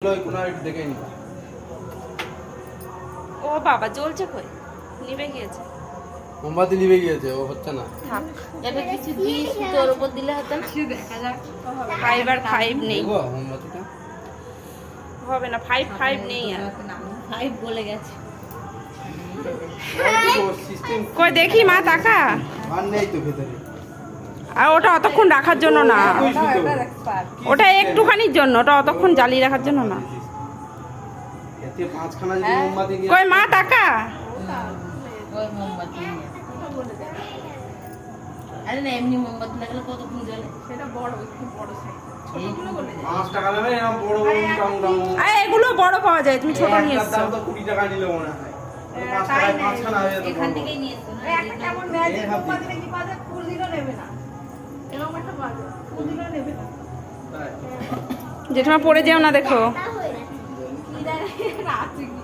ও বাবা জ্বলছে কই, নিভে গিয়েছে। মোমবাতি নিভে গিয়েছে, ও হচ্ছে না। থাক, এটা কিছু দিস তোর উপর দিলে হতো না। দেখা যাক 5 আর 5 নেই। দেখো মোমবাতিটা হবে না, 5 নেই আর 5 বলে গেছে। সিস্টেম কই দেখি মা তাকা। আর নেই তো ভেতরে। আর ওটা অতক্ষণ রাখার জন্য না, ওই সুতো। ওটা একটুখানির জন্য, ওটা অতক্ষণ জ্বালিয়ে রাখার জন্য না। এতে পাঁচখানা যদি মোমবাতি নিয়ে কই মা তাকা। ওই মোমবাতি আরে না, এমনি মোমবাতি লাগালে কতক্ষণ জ্বলে? সেটা বড়, একটু বড় সাইজ। ছোটগুলো বলে যায়। 5 টাকা নেবে, এরকম বড় বড় টাং টাং। আরে এগুলো বড় পাওয়া যায়, তুমি ছোট নিয়ে এসছো। দাম তো 20 টাকা নিল মনে হয়। 5 তাই টাকায় নেই। পাঁচখানা হয়ে যেত। এখান থেকেই নিয়ে এসো না। এই একটা কেমন ম্যাজিক মোমবাতি নাকি পাওয়া যায়, ফুল দিলেও নেবে না। এরকম একটা পাওয়া যায়, ফুল দিলেও নেবে না। তাই। জেঠিমা পড়ে যেও না দেখো। কি জানি, আছে কি?